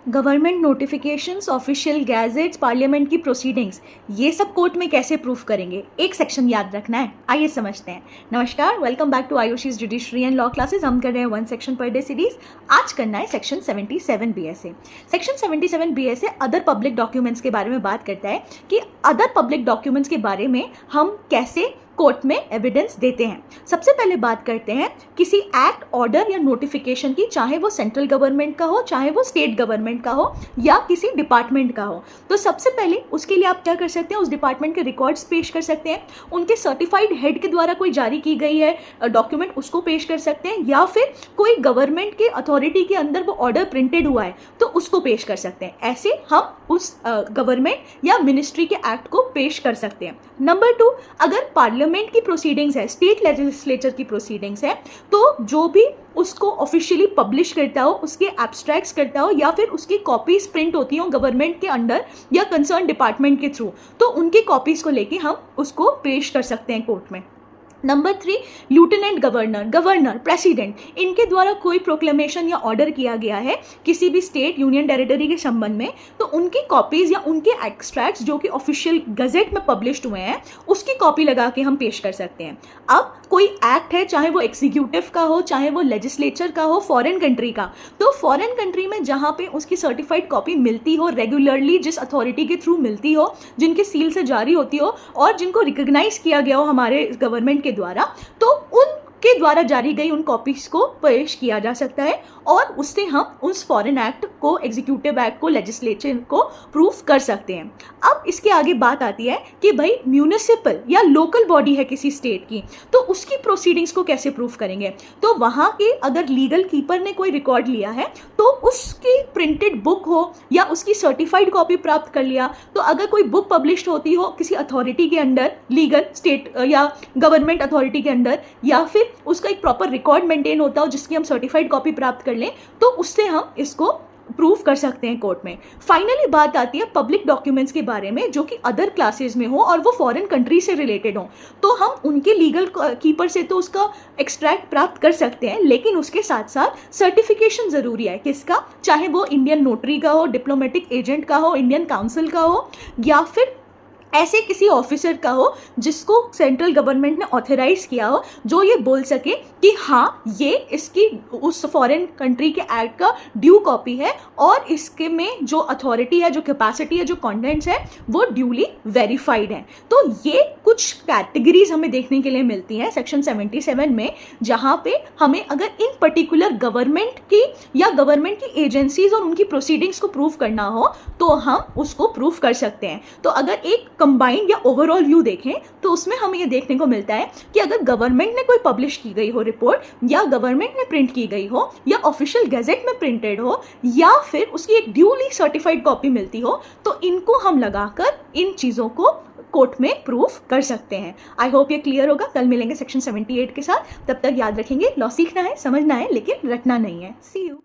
Government notifications, official gadgets, parliament की proceedings, ये सब कोर्ट में कैसे प्रूफ करेंगे? एक सेक्शन याद रखना है, आइए समझते हैं। नमस्कार, welcome back to Ayushi's judiciary and law classes. हम कर रहे हैं 1 सेक्शन पर डे सीरीज। आज करना है section 77 BSA। Section 77 BSA other public documents के बारे में बात करता है कि अदर पब्लिक डॉक्यूमेंट्स के बारे में हम कैसे कोर्ट में एविडेंस देते हैं। सबसे पहले बात करते हैं किसी एक्ट, ऑर्डर या नोटिफिकेशन की, चाहे वो सेंट्रल गवर्नमेंट का हो, चाहे वो स्टेट गवर्नमेंट का हो या किसी डिपार्टमेंट का हो। तो सबसे पहले उसके लिए आप क्या कर सकते हैं, उस डिपार्टमेंट के रिकॉर्ड्स पेश कर सकते हैं। उनके सर्टिफाइड हेड के द्वारा कोई जारी की गई है डॉक्यूमेंट, उसको पेश कर सकते हैं, या फिर कोई गवर्नमेंट के अथॉरिटी के अंदर वो ऑर्डर प्रिंटेड हुआ है तो उसको पेश कर सकते हैं। ऐसे हम उस गवर्नमेंट या मिनिस्ट्री के एक्ट को पेश कर सकते हैं। नंबर 2, अगर पार्लियामेंट की प्रोसीडिंग्स है, स्टेट लेजिस्लेचर की प्रोसीडिंग्स है, तो जो भी उसको ऑफिशियली पब्लिश करता हो, उसके एब्स्ट्रैक्ट्स करता हो या फिर उसकी कॉपीज प्रिंट होती हो गवर्नमेंट के अंडर या कंसर्न डिपार्टमेंट के थ्रू, तो उनकी कॉपीज को लेके हम उसको पेश कर सकते हैं कोर्ट में। Number 3, lieutenant governor, governor, president, इनके द्वारा कोई प्रोक्लेमेशन या ऑर्डर किया गया है किसी भी स्टेट, यूनियन टेरिटरी के संबंध में, तो उनकी कॉपीज या उनके एक्सट्रैक्ट्स जो कि ऑफिशियल गजेट में पब्लिश्ड हुए हैं, उसकी कॉपी लगा के हम पेश कर सकते हैं। अब कोई एक्ट है, चाहे वो एग्जीक्यूटिव का हो, चाहे वो लेजिस्लेचर का हो, फॉरेन कंट्री का, तो फॉरेन कंट्री में जहाँ पे उसकी सर्टिफाइड कॉपी मिलती हो रेगुलरली, जिस अथॉरिटी के थ्रू मिलती हो, जिनके सील से जारी होती हो और जिनको रिकॉग्नाइज किया गया हो हमारे गवर्नमेंट के द्वारा, तो उनके द्वारा जारी गई उन कॉपीज को पेश किया जा सकता है और उससे हम उस फॉरेन एक्ट को, एग्जीक्यूटिव एक्ट को, लेजिस्लेचर को प्रूफ कर सकते हैं। अब इसके आगे बात आती है कि भाई म्यूनिसिपल या लोकल बॉडी है किसी स्टेट की, तो उसकी प्रोसीडिंग्स को कैसे प्रूफ करेंगे? तो वहाँ के अगर लीगल कीपर ने कोई रिकॉर्ड लिया है तो उसकी प्रिंटेड बुक हो या उसकी सर्टिफाइड कॉपी प्राप्त कर लिया, तो अगर कोई बुक पब्लिश होती हो किसी अथॉरिटी के अंडर, लीगल स्टेट या गवर्नमेंट अथॉरिटी के अंडर, या फिर उसका एक प्रॉपर रिकॉर्ड मेंटेन होता हो जिसकी हम सर्टिफाइड कॉपी प्राप्त कर लें, तो उससे हम इसको प्रूफ कर सकते हैं कोर्ट में। फाइनली बात आती है पब्लिक डॉक्यूमेंट्स के बारे में जो कि अदर क्लासेस में हो और वो फॉरेन कंट्री से रिलेटेड हो, तो हम उनके लीगल कीपर से तो उसका एक्सट्रैक्ट प्राप्त कर सकते हैं, लेकिन उसके साथ साथ सर्टिफिकेशन ज़रूरी है। किसका? चाहे वो इंडियन नोटरी का हो, डिप्लोमेटिक एजेंट का हो, इंडियन काउंसिल का हो, या फिर ऐसे किसी ऑफिसर का हो जिसको सेंट्रल गवर्नमेंट ने ऑथराइज किया हो, जो ये बोल सके कि हाँ ये इसकी उस फॉरेन कंट्री के एक्ट का ड्यू कॉपी है और इसके में जो अथॉरिटी है, जो कैपेसिटी है, जो कंटेंट्स है, वो ड्यूली वेरीफाइड है। तो ये कुछ कैटेगरीज हमें देखने के लिए मिलती हैं सेक्शन 77 में, जहाँ पे हमें अगर इन पर्टिकुलर गवर्नमेंट की या गवर्नमेंट की एजेंसीज और उनकी प्रोसीडिंग्स को प्रूव करना हो तो हम उसको प्रूव कर सकते हैं। तो अगर एक कंबाइंड या ओवरऑल व्यू देखें तो उसमें हमें यह देखने को मिलता है कि अगर गवर्नमेंट ने कोई पब्लिश की गई हो रिपोर्ट, या गवर्नमेंट ने प्रिंट की गई हो, या ऑफिशियल गैजेट में प्रिंटेड हो, या फिर उसकी एक ड्यूली सर्टिफाइड कॉपी मिलती हो, तो इनको हम लगाकर इन चीज़ों को कोर्ट में प्रूफ कर सकते हैं। आई होप ये क्लियर होगा। कल मिलेंगे सेक्शन 78 के साथ। तब तक याद रखेंगे, लॉ सीखना है, समझना है, लेकिन रटना नहीं है। सी यू।